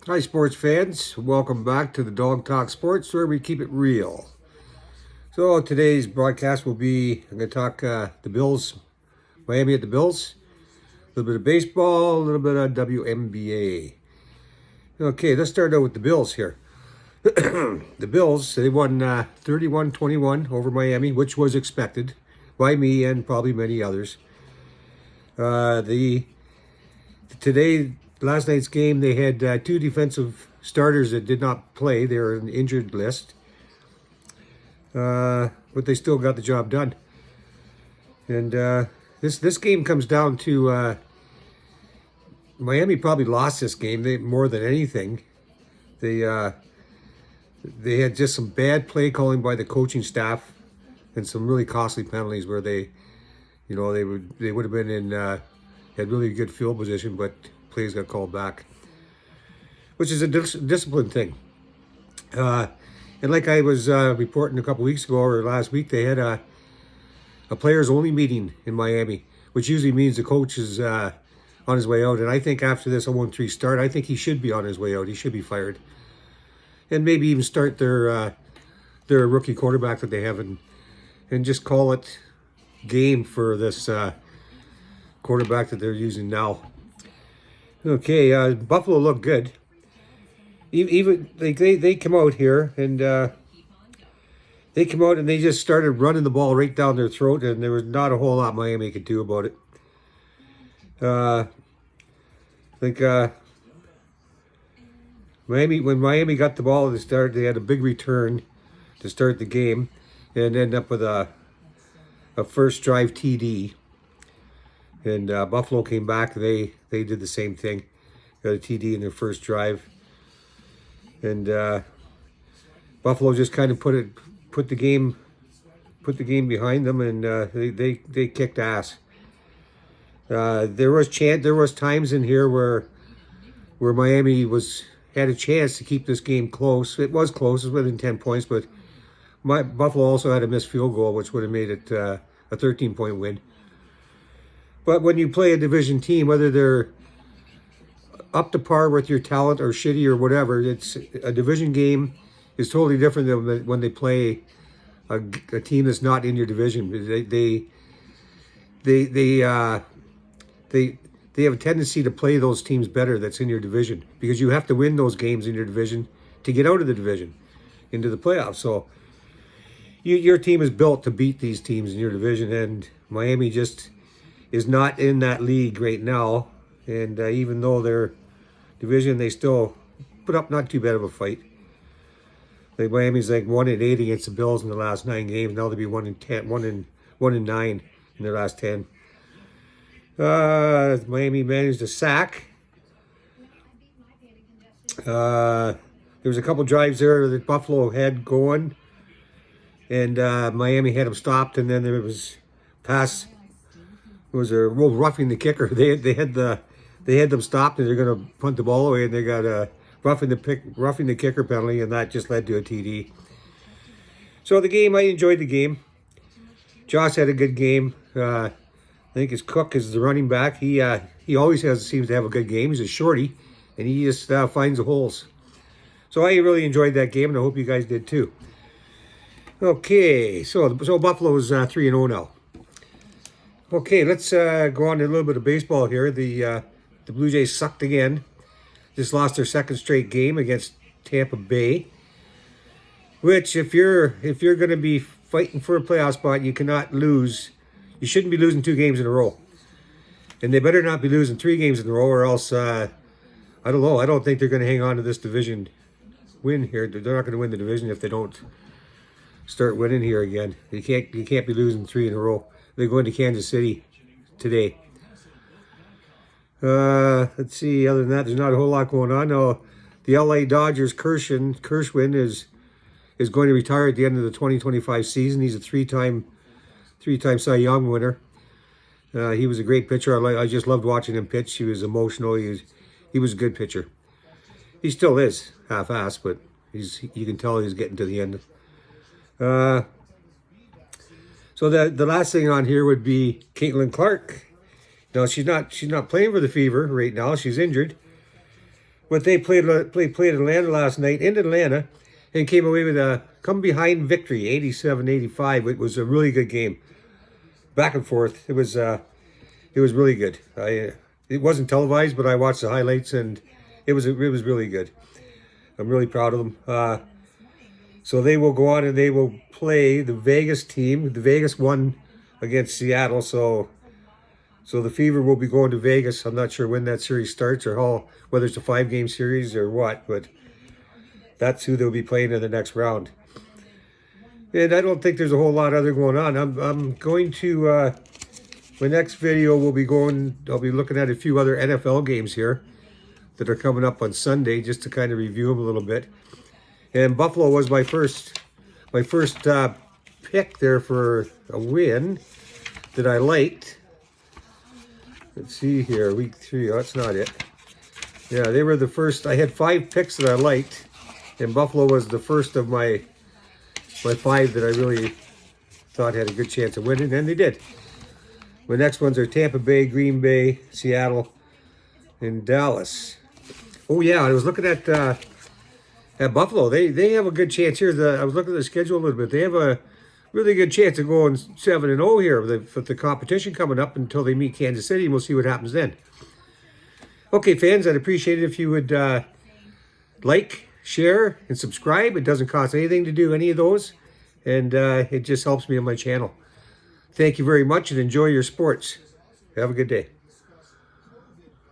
Hi, sports fans. Welcome back to the Dog Talk Sports, where we keep it real. So today's broadcast will be, I'm going to talk the Bills, Miami at the Bills, a little bit of baseball, a little bit of WNBA. Okay, let's start out with the Bills here. The Bills, they won 31-21 over Miami, which was expected by me and probably many others. Last night's game, they had two defensive starters that did not play. They were on the injured list, but they still got the job done. And this game comes down to Miami probably lost this game more than anything. They had just some bad play calling by the coaching staff and some really costly penalties where they would have been in had really good field position, but plays got called back, which is a discipline thing. And like I was reporting a couple weeks ago or last week, they had a players only meeting in Miami, which usually means the coach is on his way out. And I think after this 0-3 start, I think he should be on his way out. He should be fired, and maybe even start their rookie quarterback that they have and just call it game for this quarterback that they're using now. Okay, Buffalo looked good. Even they come out here and they come out and they just started running the ball right down their throat, and there was not a whole lot Miami could do about it. I think when Miami got the ball at the start, they had a big return to start the game and end up with a first drive TD. And Buffalo came back. They did the same thing. Got a TD in their first drive. And Buffalo just kind of put the game behind them, and they kicked ass. There was times in here where Miami had a chance to keep this game close. It was close. It was within 10 points, but Buffalo also had a missed field goal, which would have made it a 13-point win. But when you play a division team, whether they're up to par with your talent or shitty or whatever, it's a division game is totally different than when they play a team that's not in your division. They have a tendency to play those teams better that's in your division, because you have to win those games in your division to get out of the division into the playoffs. So your team is built to beat these teams in your division, and Miami just is not in that league right now. And even though their division, they still put up not too bad of a fight. Like Miami's like 1-8 against the Bills in the last 9 games. Now they'll be 1-10, 1-9 in their last 10. Miami managed a sack. There was a couple drives there that Buffalo had going, and Miami had them stopped, and then there was pass. It was a real roughing the kicker. They had them stopped, and they're going to punt the ball away, and they got a roughing the kicker penalty, and that just led to a TD. So the game, I enjoyed the game. Josh had a good game. I think his Cook is the running back. He always seems to have a good game. He's a shorty, and he just finds the holes. So I really enjoyed that game, and I hope you guys did too. Okay, so Buffalo is 3-0 now. Okay, let's go on to a little bit of baseball here. The Blue Jays sucked again. Just lost their second straight game against Tampa Bay. Which, if you're going to be fighting for a playoff spot, you cannot lose. You shouldn't be losing 2 games in a row, and they better not be losing 3 games in a row, or else I don't know. I don't think they're going to hang on to this division win here. They're not going to win the division if they don't start winning here again. You can't be losing 3 in a row. They're going to Kansas City today. Let's see. Other than that, there's not a whole lot going on. No, the LA Dodgers, Kershwin is going to retire at the end of the 2025 season. He's a three-time Cy Young winner. He was a great pitcher. I just loved watching him pitch. He was emotional. He was a good pitcher. He still is half-assed, but you can tell he's getting to the end. So the last thing on here would be Caitlin Clark. Now she's not playing for the Fever right now. She's injured. But they played Atlanta last night in Atlanta and came away with a come behind victory, 87-85. It was a really good game. Back and forth. It was really good. It wasn't televised, but I watched the highlights and it was really good. I'm really proud of them. So they will go on and they will play the Vegas team. The Vegas won against Seattle, so the Fever will be going to Vegas. I'm not sure when that series starts or whether it's a 5-game series or what, but that's who they'll be playing in the next round. And I don't think there's a whole lot other going on. I'm going to my next video I'll be looking at a few other NFL games here that are coming up on Sunday just to kind of review them a little bit. And Buffalo was my first pick there for a win that I liked. Let's see here, week 3. Oh, that's not it. Yeah, they were the first. I had 5 picks that I liked, and Buffalo was the first of my 5 that I really thought had a good chance of winning, and they did. My next ones are Tampa Bay, Green Bay, Seattle, and Dallas. Oh yeah, I was looking at Buffalo. They have a good chance here. I was looking at the schedule a little bit. They have a really good chance of going 7-0 here with the competition coming up until they meet Kansas City, and we'll see what happens then. Okay, fans, I'd appreciate it if you would like, share, and subscribe. It doesn't cost anything to do any of those, and it just helps me on my channel. Thank you very much, and enjoy your sports. Have a good day.